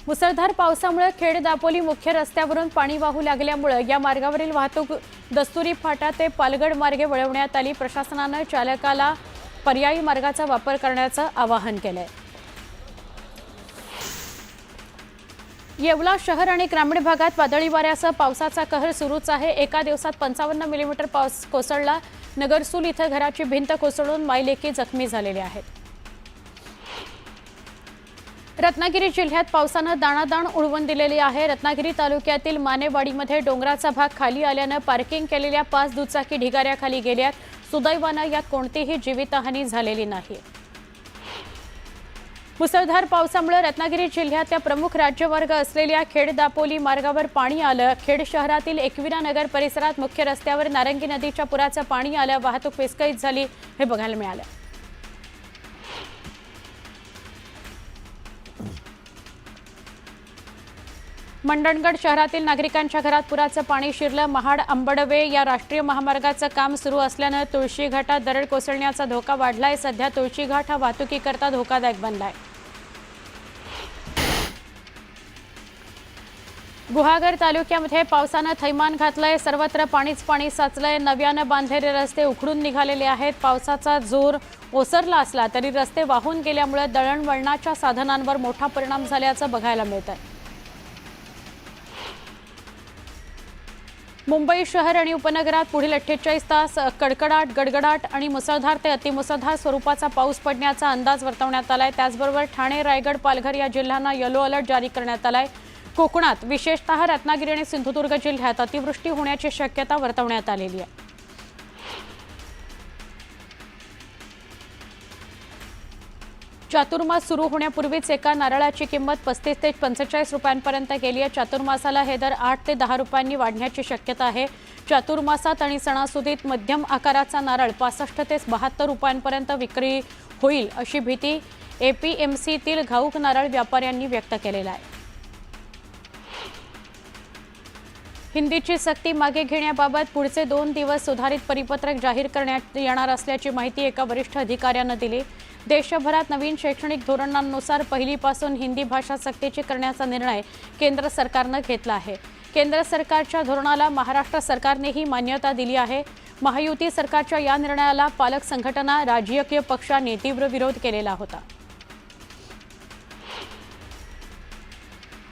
मुसळधार पावसामुळे खेड दापोली मुख्य रस्त्यावरून पाणी वाहू लागल्यामुळे या मार्गावरील वाहतूक दस्तुरी फाटा ते पालगड मार्गे वळवण्यात आली। प्रशासनाने चालकाला पर्यायी मार्गाचा वापर करण्याचं आवाहन केलंय। येवला शहर आणि ग्रामीण भागात वादळी वाऱ्यासह पावसाचा कहर सुरूच आहे। एका दिवसात 55 मिलीमीटर पाऊस कोसळला। नगरसूल इथं घराची भिंत कोसळून मायलेकी जखमी झालेले आहेत। रत्नागिरी जिल्ह्यात पावसाने दाणादाण उडवून दिलेली आहे। रत्नागिरी तालुक्यातील मानेवाडीमध्ये डोंगराचा भाग खाली आल्याने पार्किंग केलेल्या 5 दुचाकी ढिगाऱ्याखाली गेल्यात। सुदैवाने यात कोणतीही जीवितहानी झालेली नाही। मुसळधार पावसामुळे रत्नागिरी जिल्ह्यातल्या प्रमुख राज्यमार्ग असलेल्या खेड दापोली मार्गावर पाणी आलं। खेड शहरातील एकविरा नगर परिसरात मुख्य रस्त्यावर नारंगी नदीच्या पुराचं पाणी आलं। वाहतूक विस्कळीत झाली हे बघायला मिळालं। मंडणगड शहरातील नागरिकांच्या घरात पुराचं पाणी शिरलं। महाड अंबडवे या राष्ट्रीय महामार्गाचं काम सुरू असल्याने तुळशी घाटात दरड कोसळण्याचा धोका वाढलाय। सध्या तुळशी घाट हा वाहतुकीकरता धोकादायक बनलाय। गुहागर तालुक्यामध्ये पावसाने थैमान घातलंय। सर्वत्र पाणीच पाणी साचलंय। नव्याने बांधलेले रस्ते उखडून निघालेले आहेत। पावसाचा जोर ओसरला असला तरी रस्ते वाहून गेल्यामुळे दळणवळणाच्या साधनांवर मोठा परिणाम झाल्याचं बघायला मिळतंय। मुंबई शहर आणि उपनगरात पुढील 48 तास कडकडाट गडगडाट आणि मुसळधार ते अतिमुसळधार स्वरूपाचा पाऊस पडण्याचा अंदाज वर्तवण्यात आलाय। त्याचबरोबर ठाणे, रायगड, पालघर या जिल्ह्यांना येलो अलर्ट जारी करण्यात आलाय। कोकणात विशेषतः रत्नागिरी आणि सिंधुदुर्ग जिल्ह्यात अतिवृष्टी होण्याची शक्यता वर्तवण्यात आलेली आहे। चातुर्मास सुरू होण्यापूर्वीच एका नारळाची किंमत 35 ते 45 रुपयांपर्यंत गेली आहे। चातुर्मासाला हे दर 8 ते 10 रुपयांनी वाढण्याची शक्यता आहे। चातुर्मासात आणि सणासुदीत मध्यम आकाराचा नारळ 65 ते 72 रुपयांपर्यंत विक्री होईल अशी भीती एपीएमसीतील घाऊक नारळ व्यापाऱ्यांनी व्यक्त केलेला आहे। हिंदीची सक्ती मागे घेण्याबाबत पुढचे 2 दिवस सुधारित परिपत्रक जाहीर करण्यात येणार असल्याची माहिती एका वरिष्ठ अधिकाऱ्याने दिली। देशभरात नवीन शैक्षणिक धोरणांनुसार पहिलीपासून हिंदी भाषा सक्तीची करण्याचा निर्णय केंद्र सरकारने घेतला आहे। केंद्र सरकारच्या धोरणाला महाराष्ट्र सरकारनेही मान्यता दिली आहे। महायुती सरकारच्या या निर्णयाला पालक संघटना, राजकीय पक्षांनी तीव्र विरोध केलेला होता।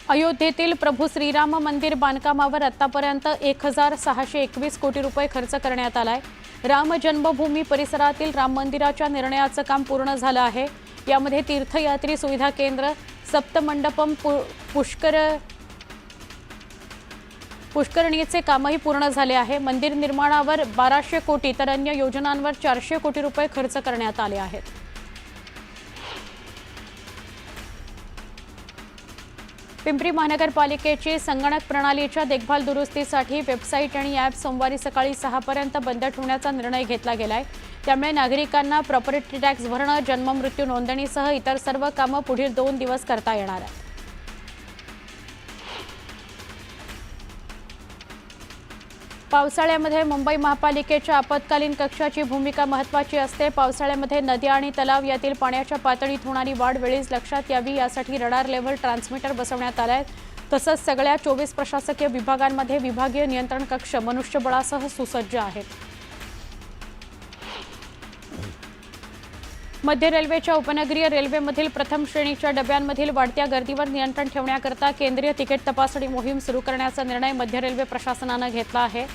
अयोध्येतील प्रभू श्रीराम मंदिर बांधकामावर आतापर्यंत 1621 कोटी रुपये खर्च करण्यात आलाय। राम जन्मभूमी परिसरातील राम मंदिराच्या निर्णयाचं काम पूर्ण झालं आहे। यामध्ये तीर्थयात्री सुविधा केंद्र, सप्तमंडपम, पुष्करणीचे कामही पूर्ण झाले आहे। मंदिर निर्माणावर 1200 कोटी तर अन्य योजनांवर 400 कोटी रुपये खर्च करण्यात आले आहेत। पिंपरी महानगरपालिकेची संगणक प्रणालीच्या देखभाल दुरुस्तीसाठी वेबसाईट आणि ॲप सोमवारी सकाळी 6 पर्यंत बंद ठेवण्याचा निर्णय घेतला गेलाय। त्यामुळे नागरिकांना प्रॉपर्टी टॅक्स भरणं, जन्ममृत्यू नोंदणीसह इतर सर्व कामं पुढील 2 दिवस करता येणार आहेत। पावसाळ्यामध्ये मुंबई महापालिकेच्या आपत्कालीन कक्षाची भूमिका महत्त्वाची असते। पावसाळ्यामध्ये नद्या आणि तलाव यातील पाण्याच्या पातळीत होणारी वाढ वेळीच लक्षात यावी यासाठी रडार लेव्हल ट्रान्समीटर बसवण्यात आले आहेत। तसंच सगळ्या 24 प्रशासकीय विभागांमध्ये विभागीय नियंत्रण कक्ष मनुष्यबळासह सुसज्ज आहेत। मध्य रेल्वेच्या उपनगरीय रेल्वेमधील प्रथम श्रेणीच्या डब्यांमधील वाढत्या गर्दीवर नियंत्रण ठेवण्याकरता केंद्रीय तिकीट तपासणी मोहीम सुरू करण्याचा निर्णय मध्य रेल्वे प्रशासनाने घेतला आहे।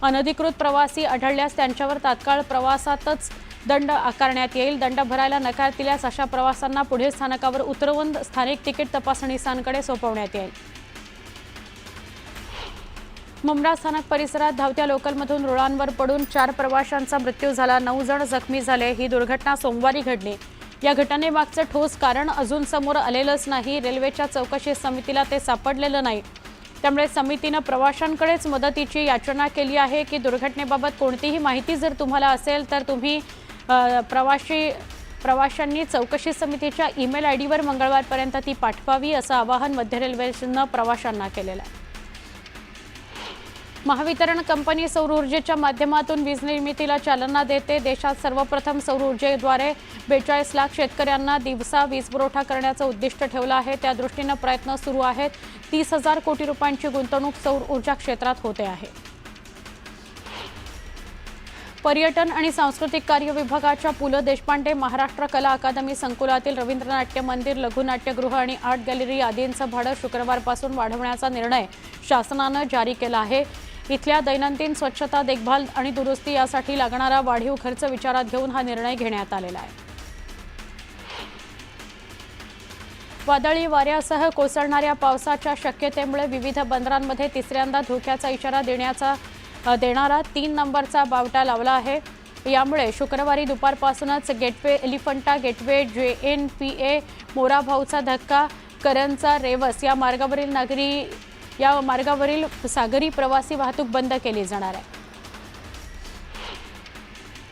अनधिकृत प्रवासी आढळल्यास त्यांच्यावर तात्काळ प्रवासातच दंड आकारण्यात येईल। दंड भरायला नकार दिल्यास अशा प्रवाशांना पुढील स्थानकावर उतरवून स्थानिक तिकीट तपासणीसांकडे सोपवण्यात येईल। मुंब्रा स्थानक परिसरात धावत्या लोकलमधून रुळांवर पडून 4 प्रवाशांचा मृत्यू झाला। 9 जण जखमी झाले। ही दुर्घटना सोमवारी घडली। या घटनेमागचं ठोस कारण अजून समोर आलेलंच नाही। रेल्वेच्या चौकशी समितीला ते सापडलेलं नाही। त्यामुळे समितीने प्रवाशांकडेच मदतीची याचना केली आहे की दुर्घटनेबाबत कोणतीही माहिती जर तुम्हाला असेल तर तुम्ही प्रवाशांनी चौकशी समितीच्या ईमेल आयडीवर मंगळवारपर्यंत ती पाठवावी असं आवाहन मध्य रेल्वेने प्रवाशांना केलेलं आहे। महावितरण कंपनी सौर ऊर्जेच्या माध्यमातून वीज निर्मितीला चालना देते। देशात सर्वप्रथम सौर ऊर्जेद्वारे 42 लाख शेतकऱ्यांना दिवसा वीज पुरवठा करण्याचं उद्दिष्ट ठेवलं आहे। त्या दृष्टीने प्रयत्न सुरू आहेत। 30,000 कोटी रुपयांची गुंतवणूक सौर ऊर्जा क्षेत्रात होते आहे। पर्यटन आणि सांस्कृतिक कार्य विभागाच्या पु ल देशपांडे महाराष्ट्र कला अकादमी संकुलातील रवींद्र नाट्य मंदिर, लघु नाट्यगृह आणि आर्ट गॅलरी आदींचं भाडं शुक्रवारपासून वाढवण्याचा निर्णय शासनानं जारी केला आहे। इथल्या दैनंदिन स्वच्छता, देखभाल आणि दुरुस्ती यासाठी लागणारा वाढीव खर्च विचारात घेऊन हा निर्णय घेण्यात आलेला आहे। वादळी वाऱ्यासह कोसळणाऱ्या पावसाच्या शक्यतेमुळे विविध बंदरांमध्ये तिसऱ्यांदा धोक्याचा इशारा देणारा 3 नंबरचा बावटा लावला आहे। यामुळे शुक्रवारी दुपारपासूनच गेटवे एलिफंटा, गेटवे JNPA, मोराभाऊचा धक्का, करंजा, रेवस या मार्गावरील सागरी प्रवासी वाहतूक बंद केली जाणार आहे।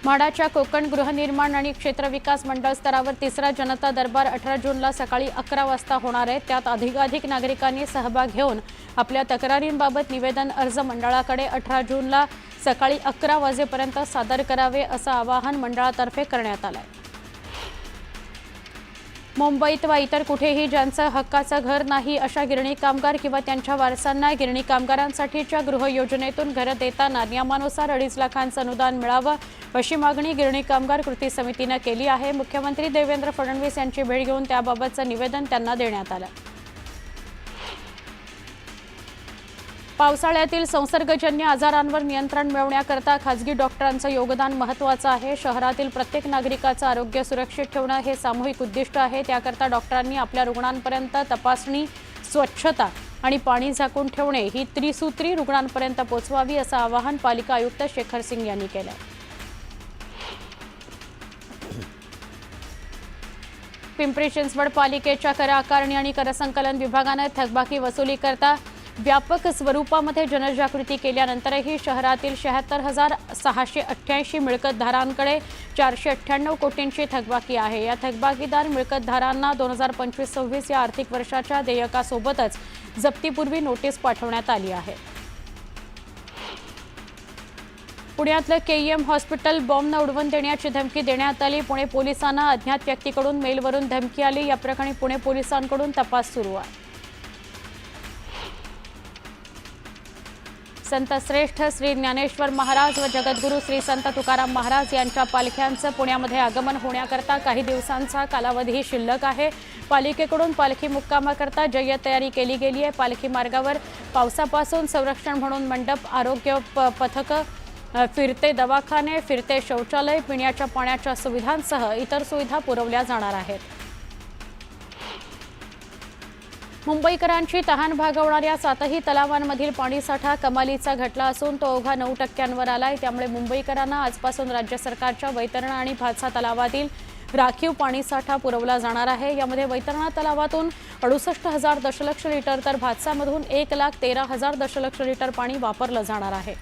म्हाडाच्या कोकण गृहनिर्माण आणि क्षेत्रविकास मंडळ स्तरावर तिसरा जनता दरबार 18 जूनला सकाळी 11 वाजता होणार आहे। त्यात अधिकाधिक नागरिकांनी सहभाग घेऊन आपल्या तक्रारींबाबत निवेदन अर्ज मंडळाकडे 18 जूनला सकाळी 11 वाजेपर्यंत सादर करावे असं आवाहन मंडळातर्फे करण्यात आलं आहे। मुंबईत व इतर कुठेही ज्यांचं हक्काचं घर नाही अशा गिरणी कामगार किंवा त्यांच्या वारसांना गिरणी कामगारांसाठीच्या गृह योजनेतून घरं देताना नियमानुसार 2.5 लाखांचं अनुदान मिळावं अशी मागणी गिरणी कामगार कृती समितीनं केली आहे। मुख्यमंत्री देवेंद्र फडणवीस यांची भेट घेऊन त्याबाबतचं निवेदन त्यांना देण्यात आलं। पावसाळ्यातील संसर्गजन्य आजारांवर नियंत्रण मिळवण्याकरता खासगी डॉक्टरांचं योगदान महत्त्वाचं आहे। शहरातील प्रत्येक नागरिकाचं आरोग्य सुरक्षित ठेवणं हे सामूहिक उद्दिष्ट आहे। त्याकरता डॉक्टरांनी आपल्या रुग्णांपर्यंत तपासणी, स्वच्छता आणि पाणी झाकून ठेवणे ही त्रिसूत्री रुग्णांपर्यंत पोहोचवावी असं आवाहन पालिका आयुक्त शेखर सिंग यांनी केलं आहे। पिंपरी चिंचवड पालिकेच्या कर आकारणी आणि करसंकलन विभागाने थकबाकी वसुली करता व्यापक स्वरूपामध्ये जनजागृती केल्यानंतरही शहरातील 76,688 मिळकतधारांकडे 498 कोटींची थकबाकी आहे। या थकबाकीदार मिळकतधारांना 2025-26 या आर्थिक वर्षाच्या देयकासोबतच जप्तीपूर्वी नोटीस पाठवण्यात आली आहे। पुण्यातलं KEM हॉस्पिटल बॉम्बनं उडवून देण्याची धमकी देण्यात आली। पुणे पोलिसांना अज्ञात व्यक्तीकडून मेलवरून धमकी आली। या प्रकरणी पुणे पोलिसांकडून तपास सुरू आहे। संत श्रेष्ठ श्री ज्ञानेश्वर महाराज व जगद्गुरू श्री संत तुकाराम महाराज यांच्या पालख्यांचं पुण्यामध्ये आगमन होण्याकरता काही दिवसांचा कालावधी शिल्लक आहे। पालिकेकडून पालखी मुक्कामाकरता जय्यत तयारी केली गेली आहे। पालखी मार्गावर पावसापासून संरक्षण म्हणून मंडप, आरोग्य पथकं, फिरते दवाखाने, फिरते शौचालय, पिण्याच्या पाण्याच्या सुविधांसह इतर सुविधा पुरवल्या जाणार आहेत। मुंबईकरांची तहान भागवणाऱ्या 7ही तलावांमधील पाणीसाठा कमालीचा घटला असून तो अवघा 9% आलाय। त्यामुळे मुंबईकरांना आजपासून राज्य सरकारच्या वैतरणा आणि भातसा तलावातील राखीव पाणीसाठा पुरवला जाणार आहे। यामध्ये वैतरणा तलावातून 68,000 दशलक्ष लिटर तर भातसामधून 1,13,000 दशलक्ष लिटर पाणी वापरलं जाणार आहे।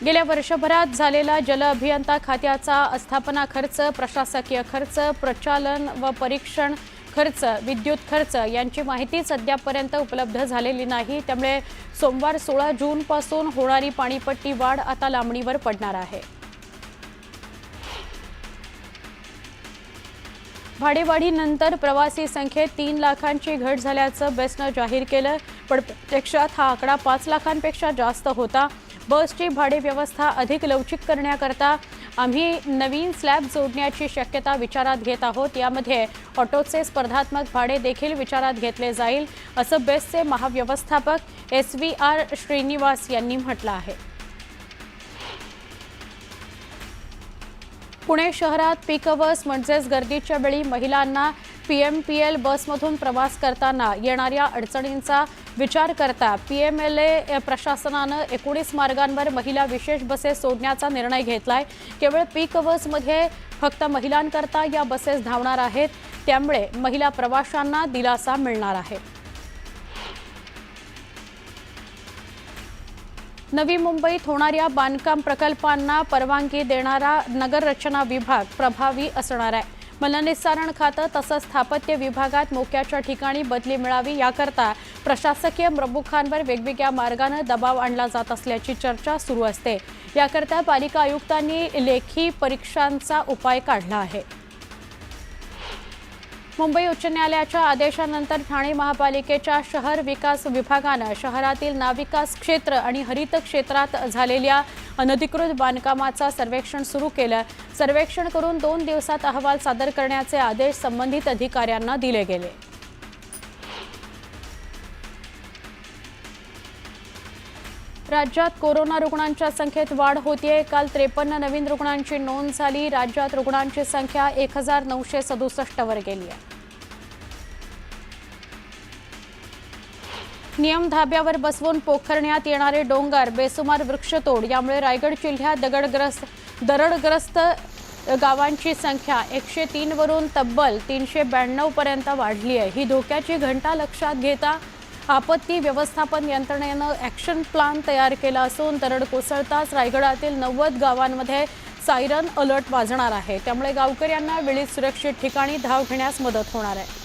गेल्या वर्षभरात झालेला जल अभियंता खात्याचा आस्थापना खर्च, प्रशासकीय खर्च, प्रचालन व परीक्षण खर्च, विद्युत खर्च यांची माहिती सध्यापर्यंत उपलब्ध झालेली नाही। त्यामुळे सोमवार 16 जूनपासून होणारी पाणीपट्टी वाढ आता लांबणीवर पडणार आहे। भाडेवाढीनंतर प्रवासी संख्येत 3 लाखांची घट झाल्याचं बेस्टनं जाहीर केलं, पण प्रत्यक्षात हा आकडा 5 लाखांपेक्षा जास्त होता। बसची भाडे व्यवस्था अधिक लवचिक करण्याकरता आम्ही नवीन स्लॅब जोडण्याची शक्यता विचारात घेत आहोत। यामध्ये ऑटोचे स्पर्धात्मक भाडे देखील विचारात घेतले जाईल असं बेस्टचे महाव्यवस्थापक SVR श्रीनिवास यांनी म्हटलं आहे। पुणे शहरात पीक अवर्स म्हणजेच गर्दीच्या वेळी महिलांना PMPL बसमधून प्रवास करताना येणाऱ्या अडचणींचा विचार करता PMLA प्रशासनानं 19 मार्गांवर महिला विशेष बसेस सोडण्याचा निर्णय घेतलाय। केवळ पीक अवर्समध्ये फक्त महिलांकरता या बसेस धावणार आहेत। त्यामुळे महिला प्रवाशांना दिलासा मिळणार आहे। नवी मुंबईत होणाऱ्या बांधकाम प्रकल्पांना परवानगी देणारा नगर रचना विभाग प्रभावी असणार आहे। मलनिस्सारण खातं तसंच स्थापत्य विभागात मोक्याच्या ठिकाणी बदली मिळावी याकरता प्रशासकीय प्रमुखांवर वेगवेगळ्या मार्गाने दबाव आणला जात असल्याची चर्चा सुरू असते। याकरता पालिका आयुक्तांनी लेखी परीक्षांचा उपाय काढला आहे। मुंबई उच्च न्यायालयाच्या आदेशानंतर ठाणे महापालिकेच्या शहर विकास विभागानं शहरातील नाविकास क्षेत्र आणि हरित क्षेत्रात झालेल्या अनधिकृत बांधकामाचा सर्वेक्षण सुरू केलं। सर्वेक्षण करून 2 दिवसात अहवाल सादर करण्याचे आदेश संबंधित अधिकाऱ्यांना दिले गेले। राज्यात कोरोना रुग्णांच्या संख्येत वाढ होतीये। काल 53 नवीन रुग्णांची नोंद झाली। राज्यात रुग्णांची संख्या 1967 वर गेली आहे। नियम धाब्यावर बसवून पोखरण्यात येणारे डोंगर, बेसुमार वृक्षतोड यामुळे रायगड जिल्ह्यात दरडग्रस्त गावांची संख्या 103 वरून तब्बल 392 पर्यंत वाढली आहे। ही धोक्याची घंटा लक्षात घेता आपत्ती व्यवस्थापन यंत्रणेनं ॲक्शन प्लॅन तयार केला असून दरड कोसळताच रायगडातील 90 गावांमध्ये सायरन अलर्ट वाजणार आहे। त्यामुळे गावकऱ्यांना वेळीच सुरक्षित ठिकाणी धाव घेण्यास मदत होणार आहे।